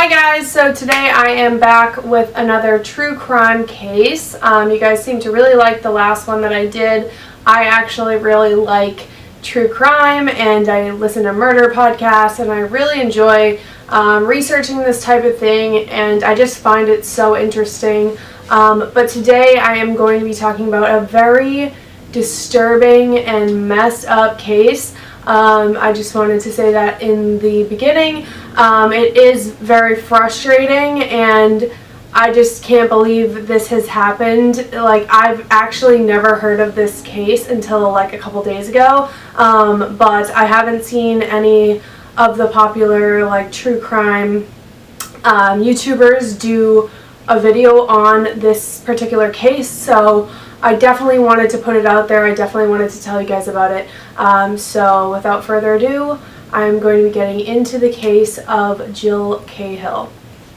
Hi guys, so today I am back with another true crime case. You guys seem to really like the last one that I did. I actually really like true crime and I listen to murder podcasts and I really enjoy researching this type of thing, and I just find it so interesting. But today I am going to be talking about a very disturbing and messed up case. I just wanted to say that in the beginning. It is very frustrating and I just can't believe this has happened. Like, I've actually never heard of this case until like a couple days ago, but I haven't seen any of the popular like true crime YouTubers do a video on this particular case, so I definitely wanted to put it out there. I definitely wanted to tell you guys about it. So without further ado, I'm going to be getting into the case of Jill Cahill.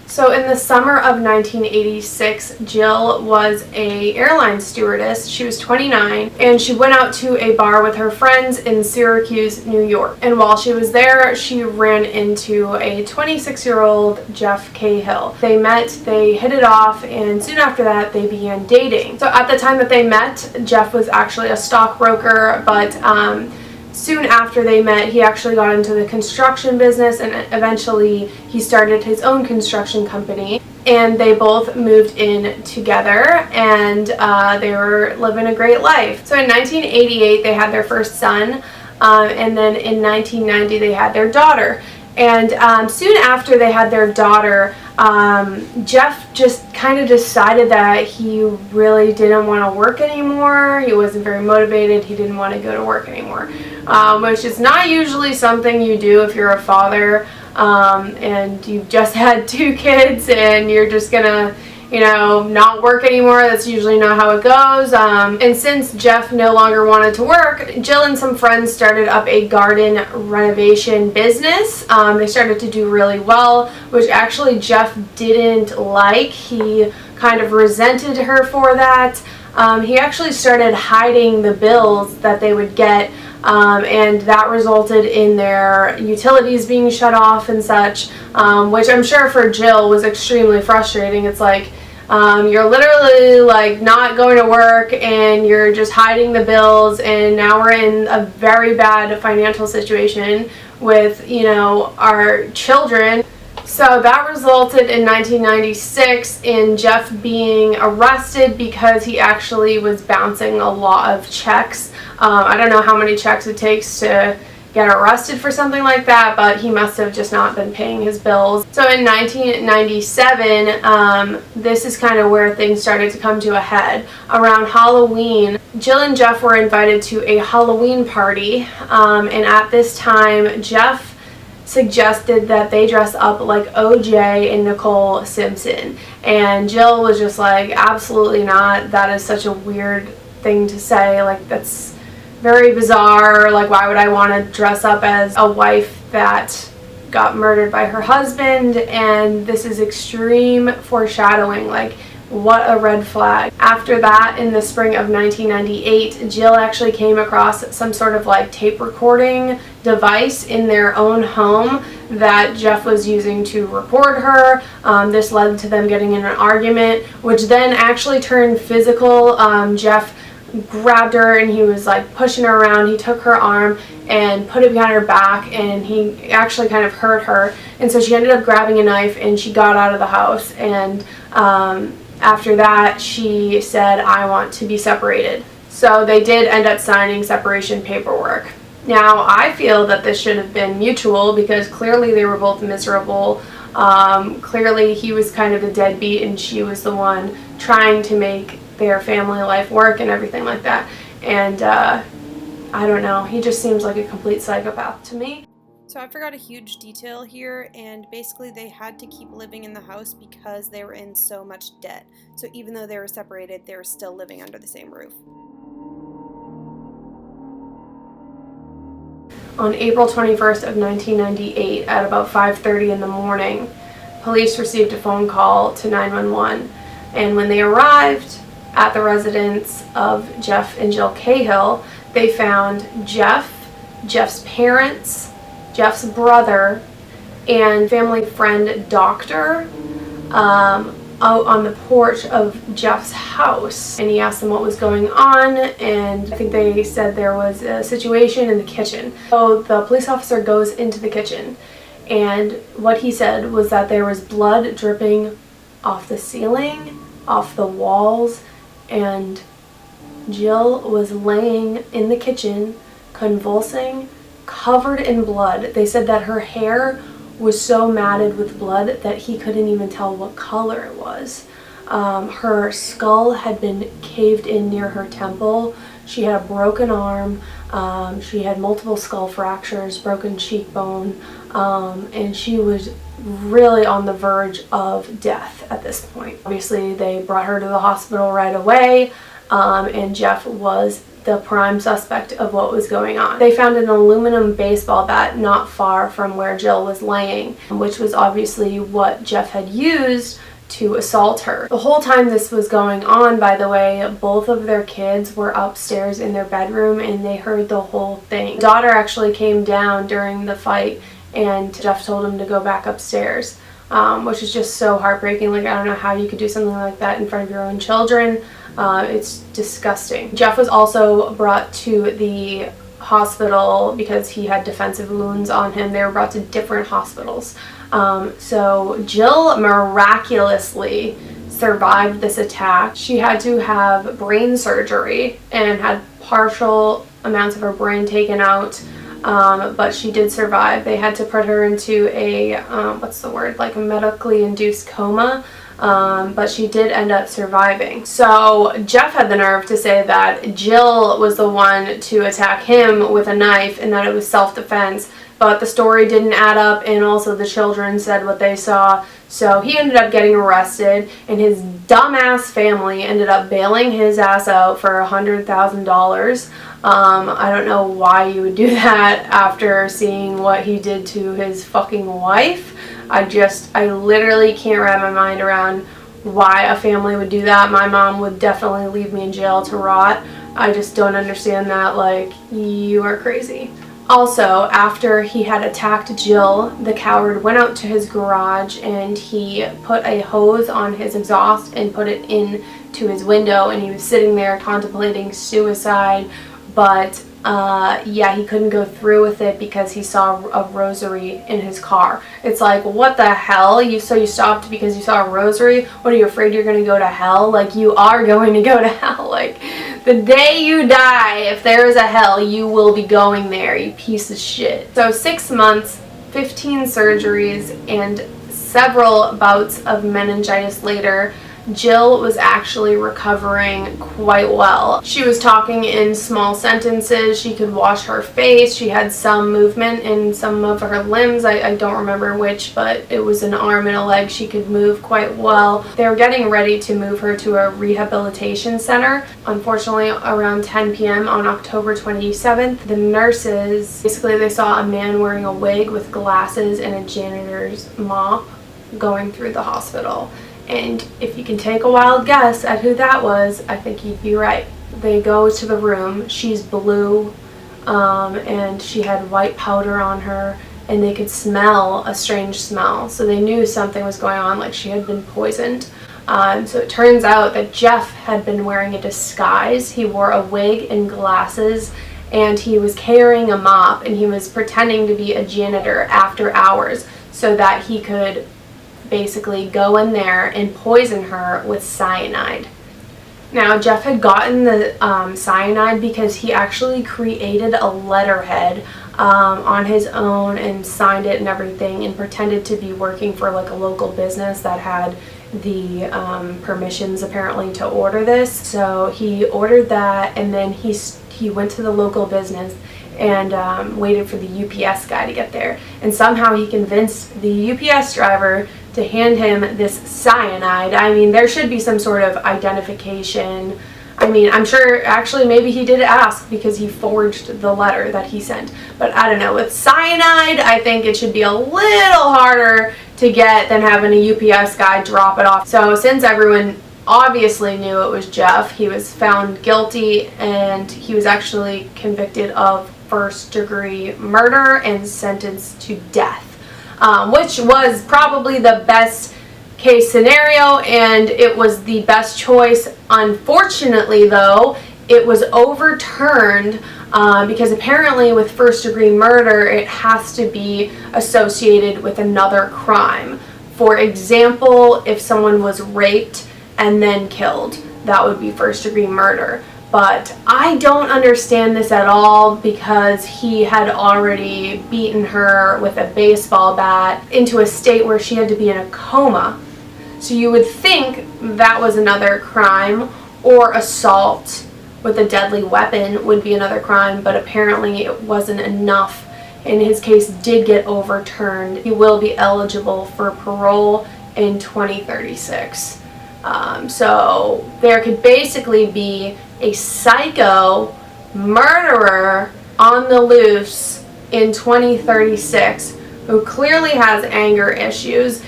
So in the summer of 1986, Jill was an airline stewardess. She was 29 and she went out to a bar with her friends in Syracuse, New York. And while she was there, she ran into a 26-year-old Jeff Cahill. They met, they hit it off, and soon after that they began dating. So at the time that they met, Jeff was actually a stockbroker, but soon after they met, he actually got into the construction business and eventually he started his own construction company, and they both moved in together and they were living a great life. So in 1988 they had their first son, and then in 1990 they had their daughter. And soon after they had their daughter, Jeff just kind of decided that he really didn't want to work anymore. He wasn't very motivated. He didn't want to go to work anymore, which is not usually something you do if you're a father and you've just had 2 kids and you're just gonna, not work anymore. That's usually not how it goes. And since Jeff no longer wanted to work, Jill and some friends started up a garden renovation business. They started to do really well, which actually Jeff didn't like. He kind of resented her for that. He actually started hiding the bills that they would get, and that resulted in their utilities being shut off and such, which I'm sure for Jill was extremely frustrating. It's like, you're literally like not going to work and you're just hiding the bills, and now we're in a very bad financial situation with, our children. So that resulted in 1996 in Jeff being arrested because he actually was bouncing a lot of checks. I don't know how many checks it takes to get arrested for something like that, but he must have just not been paying his bills. So in 1997, this is kind of where things started to come to a head. Around Halloween, Jill and Jeff were invited to a Halloween party, and at this time, Jeff suggested that they dress up like OJ and Nicole Simpson. And Jill was just like, absolutely not. That is such a weird thing to say. Like, that's very bizarre. Like, why would I want to dress up as a wife that got murdered by her husband? And this is extreme foreshadowing. Like, what a red flag. After that, in the spring of 1998, Jill actually came across some sort of like tape recording device in their own home that Jeff was using to record her. This led to them getting in an argument, which then actually turned physical. Jeff grabbed her and he was like pushing her around. He took her arm and put it behind her back, and he actually kind of hurt her, and so she ended up grabbing a knife and she got out of the house. And after that, she said, I want to be separated. So they did end up signing separation paperwork. Now, I feel that this should have been mutual because clearly they were both miserable. Clearly he was kind of the deadbeat and she was the one trying to make their family life work and everything like that. And I don't know, he just seems like a complete psychopath to me. So I forgot a huge detail here, and basically they had to keep living in the house because they were in so much debt. So even though they were separated, they were still living under the same roof. On April 21st of 1998 at about 5:30 in the morning, police received a phone call to 911, and when they arrived at the residence of Jeff and Jill Cahill, they found Jeff's parents, Jeff's brother, and family friend doctor out on the porch of Jeff's house, and he asked them what was going on, and I think they said there was a situation in the kitchen. So the police officer goes into the kitchen, and what he said was that there was blood dripping off the ceiling, off the walls, and Jill was laying in the kitchen, convulsing, covered in blood. They said that her hair was so matted with blood that he couldn't even tell what color it was. Her skull had been caved in near her temple. She had a broken arm. She had multiple skull fractures, broken cheekbone, and she was really on the verge of death at this point. Obviously, they brought her to the hospital right away, and Jeff was the prime suspect of what was going on. They found an aluminum baseball bat not far from where Jill was laying, which was obviously what Jeff had used to assault her. The whole time this was going on, by the way, both of their kids were upstairs in their bedroom and they heard the whole thing. The daughter actually came down during the fight and Jeff told him to go back upstairs, which is just so heartbreaking. Like, I don't know how you could do something like that in front of your own children. It's disgusting. Jeff was also brought to the hospital because he had defensive wounds on him. They were brought to different hospitals. So Jill miraculously survived this attack. She had to have brain surgery and had partial amounts of her brain taken out, but she did survive. They had to put her into a, like a medically induced coma. But she did end up surviving. So Jeff had the nerve to say that Jill was the one to attack him with a knife and that it was self-defense, but the story didn't add up, and also the children said what they saw. So he ended up getting arrested, and his dumbass family ended up bailing his ass out for $100,000. I don't know why you would do that after seeing what he did to his fucking wife. I literally can't wrap my mind around why a family would do that. My mom would definitely leave me in jail to rot. I just don't understand that. Like, you are crazy. Also, after he had attacked Jill, the coward went out to his garage and he put a hose on his exhaust and put it into his window, and he was sitting there contemplating suicide, but yeah, he couldn't go through with it because he saw a rosary in his car. It's like, what the hell? So you stopped because you saw a rosary? What, are you afraid you're going to go to hell? Like, you are going to go to hell. Like, the day you die, if there is a hell, you will be going there, you piece of shit. So 6 months, 15 surgeries, and several bouts of meningitis later, Jill was actually recovering quite well. She was talking in small sentences, she could wash her face, she had some movement in some of her limbs, I don't remember which, but it was an arm and a leg. She could move quite well. They were getting ready to move her to a rehabilitation center. Unfortunately, around 10 p.m. on October 27th, the nurses, basically they saw a man wearing a wig with glasses and a janitor's mop going through the hospital. And if you can take a wild guess at who that was, I think you'd be right. They go to the room. She's blue, and she had white powder on her, and they could smell a strange smell. So they knew something was going on, like she had been poisoned. So it turns out that Jeff had been wearing a disguise. He wore a wig and glasses, and he was carrying a mop, and he was pretending to be a janitor after hours so that he could basically go in there and poison her with cyanide. Now, Jeff had gotten the cyanide because he actually created a letterhead on his own and signed it and everything, and pretended to be working for like a local business that had the permissions apparently to order this. So he ordered that, and then he went to the local business and waited for the UPS guy to get there, and somehow he convinced the UPS driver to hand him this cyanide. I mean, there should be some sort of identification. I mean, I'm sure actually maybe he did ask because he forged the letter that he sent, but I don't know. With cyanide, I think it should be a little harder to get than having a UPS guy drop it off. So since everyone obviously knew it was Jeff, he was found guilty, and he was actually convicted of first-degree murder and sentenced to death. which was probably the best case scenario, and it was the best choice. Unfortunately, though, it was overturned because apparently with first-degree murder, it has to be associated with another crime. For example, if someone was raped and then killed, that would be first-degree murder. But I don't understand this at all because he had already beaten her with a baseball bat into a state where she had to be in a coma. So you would think that was another crime, or assault with a deadly weapon would be another crime, but apparently it wasn't enough, and his case did get overturned. He will be eligible for parole in 2036. So there could basically be a psycho murderer on the loose in 2036 who clearly has anger issues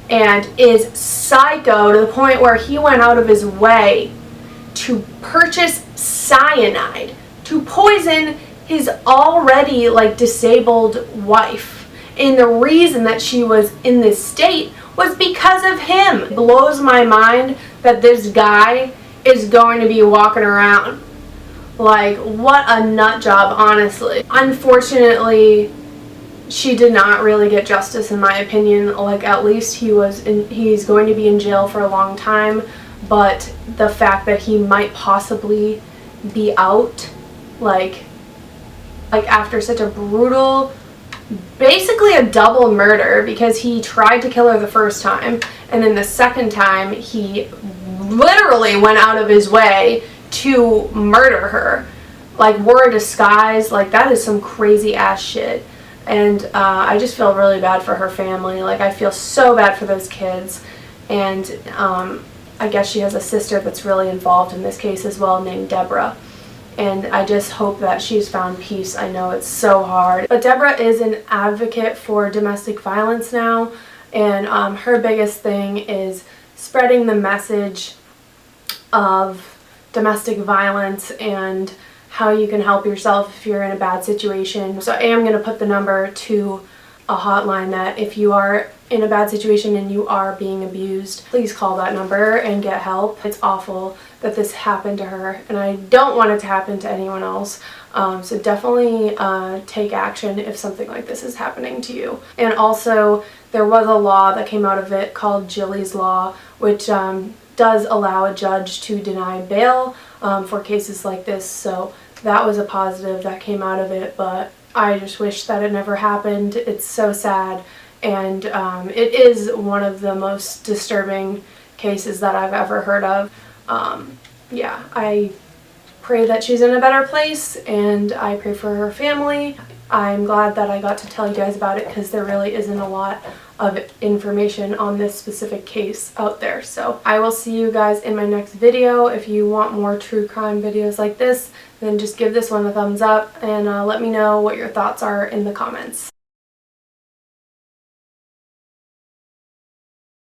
and is psycho to the point where he went out of his way to purchase cyanide to poison his already disabled wife. And the reason that she was in this state was because of him. It blows my mind that this guy is going to be walking around. What a nut job, honestly. Unfortunately, she did not really get justice, in my opinion. At least he's going to be in jail for a long time, but the fact that he might possibly be out, after such a brutal, basically a double murder, because he tried to kill her the first time, and then the second time he literally went out of his way to murder her. Wore a disguise. That is some crazy ass shit. And I just feel really bad for her family. I feel so bad for those kids. And I guess she has a sister that's really involved in this case as well, named Deborah. And I just hope that she's found peace. I know it's so hard. But Deborah is an advocate for domestic violence now. And her biggest thing is spreading the message of domestic violence and how you can help yourself if you're in a bad situation. So I am going to put the number to a hotline that if you are in a bad situation and you are being abused, please call that number and get help. It's awful that this happened to her, and I don't want it to happen to anyone else. So definitely take action if something like this is happening to you. And also, there was a law that came out of it called Jilly's Law, which does allow a judge to deny bail for cases like this. So that was a positive that came out of it, but I just wish that it never happened. It's so sad, and it is one of the most disturbing cases that I've ever heard of. Yeah, I pray that she's in a better place, and I pray for her family. I'm glad that I got to tell you guys about it because there really isn't a lot of information on this specific case out there. So I will see you guys in my next video. If you want more true crime videos like this, then just give this one a thumbs up and let me know what your thoughts are in the comments.